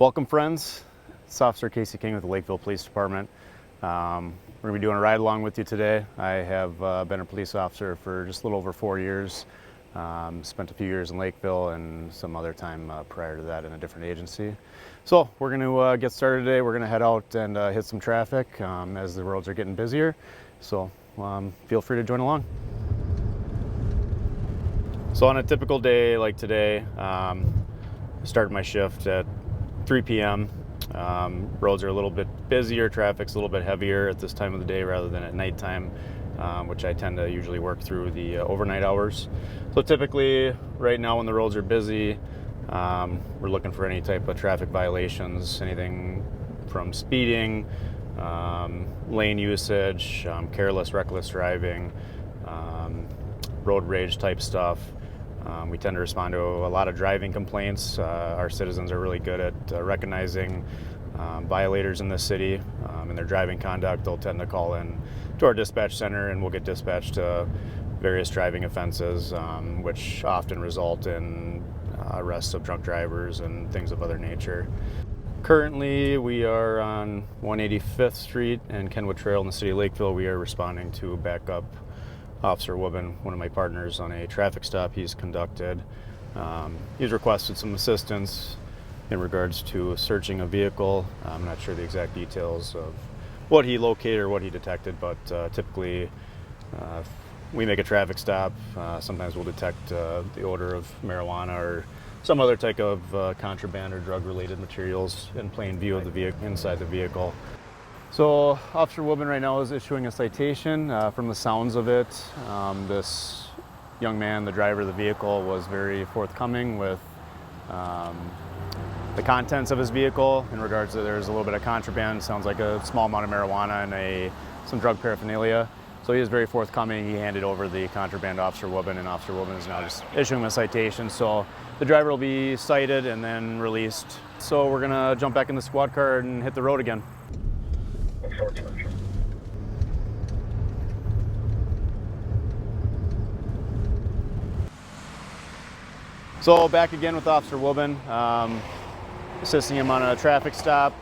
Welcome, friends. It's Officer Casey King with the Lakeville Police Department. We're going to be doing a ride along with you today. I have been a police officer for just a little over 4 years. Spent a few years in Lakeville and some other time prior to that in a different agency. So we're going to get started today. We're going to head out and hit some traffic as the roads are getting busier. So feel free to join along. So on a typical day like today, I start my shift at 3 p.m. Roads are a little bit busier, traffic's a little bit heavier at this time of the day rather than at nighttime, which I tend to usually work through the overnight hours. So typically, right now when the roads are busy, we're looking for any type of traffic violations, anything from speeding, lane usage, careless, reckless driving, road rage type stuff. We tend to respond to a lot of driving complaints. Our citizens are really good at recognizing violators in the city and their driving conduct. They'll tend to call in to our dispatch center and we'll get dispatched to various driving offenses, which often result in arrests of drunk drivers and things of other nature. Currently, we are on 185th Street and Kenwood Trail in the city of Lakeville. We are responding to backup Officer Woodman, one of my partners, on a traffic stop he's conducted. He's requested some assistance in regards to searching a vehicle. I'm not sure the exact details of what he located or what he detected, but typically we make a traffic stop. Sometimes we'll detect the odor of marijuana or some other type of contraband or drug-related materials in plain view of the vehicle, inside the vehicle. So Officer Woodman right now is issuing a citation. From the sounds of it, this young man, the driver of the vehicle, was very forthcoming with the contents of his vehicle in regards to there's a little bit of contraband, sounds like a small amount of marijuana and some drug paraphernalia. So he is very forthcoming. He handed over the contraband to Officer Woodman, and Officer Woodman is now just issuing a citation. So the driver will be cited and then released. So we're gonna jump back in the squad car and hit the road again. So back again with Officer Woodman, assisting him on a traffic stop.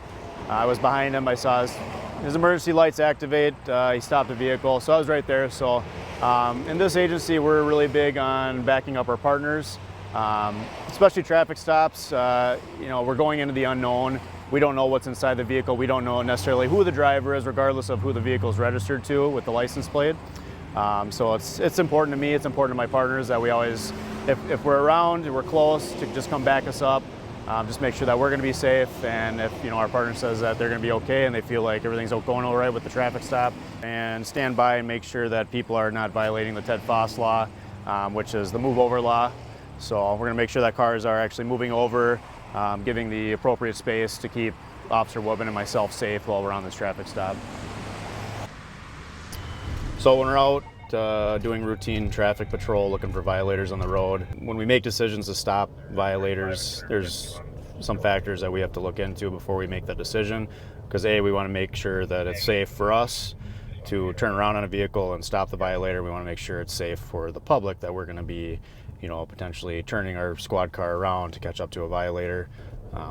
I was behind him. I saw his emergency lights activate. He stopped the vehicle, so I was right there. So in this agency, we're really big on backing up our partners, especially traffic stops. We're going into the unknown. We don't know what's inside the vehicle. We don't know necessarily who the driver is, regardless of who the vehicle is registered to with the license plate. So it's important to me, it's important to my partners that we always, if we're around, we're close, to just come back us up, just make sure that we're going to be safe. And if our partner says that they're going to be okay and they feel like everything's going all right with the traffic stop, and stand by and make sure that people are not violating the Ted Foss law, which is the move over law. So we're going to make sure that cars are actually moving over, giving the appropriate space to keep Officer Woodman and myself safe while we're on this traffic stop. So when we're out doing routine traffic patrol, looking for violators on the road, when we make decisions to stop violators, there's some factors that we have to look into before we make that decision. Because A, we want to make sure that it's safe for us to turn around on a vehicle and stop the violator. We want to make sure it's safe for the public that we're going to be potentially turning our squad car around to catch up to a violator.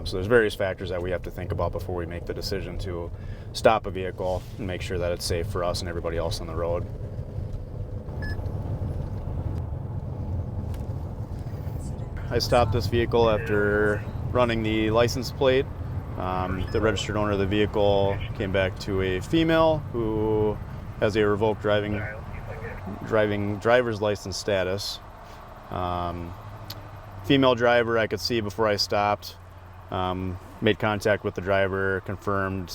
So there's various factors that we have to think about before we make the decision to stop a vehicle and make sure that it's safe for us and everybody else on the road. I stopped this vehicle after running the license plate. The registered owner of the vehicle came back to a female who has a revoked driver's license status. Female driver, I could see before I stopped, made contact with the driver, confirmed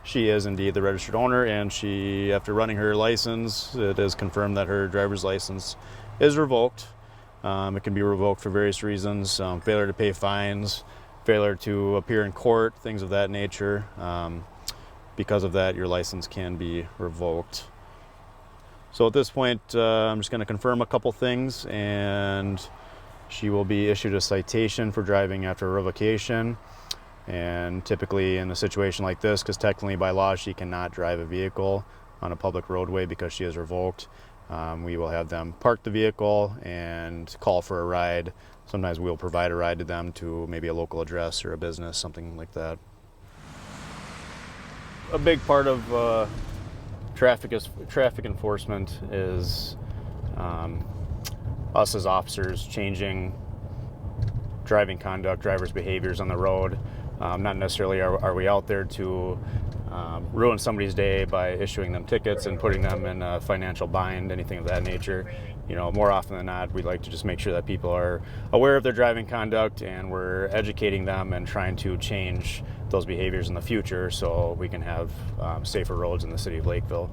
she is indeed the registered owner, and she, after running her license, it is confirmed that her driver's license is revoked. It can be revoked for various reasons, failure to pay fines, failure to appear in court, things of that nature. Because of that, your license can be revoked. So at this point, I'm just going to confirm a couple things, and she will be issued a citation for driving after revocation. And typically in a situation like this, because technically by law she cannot drive a vehicle on a public roadway because she is revoked, We will have them park the vehicle and call for a ride. Sometimes we'll provide a ride to them to maybe a local address or a business, something like that. A big part of traffic enforcement is us as officers changing driving conduct, drivers' behaviors on the road. Not necessarily are we out there to ruin somebody's day by issuing them tickets and putting them in a financial bind, anything of that nature. More often than not, we'd like to just make sure that people are aware of their driving conduct, and we're educating them and trying to change those behaviors in the future so we can have safer roads in the city of Lakeville.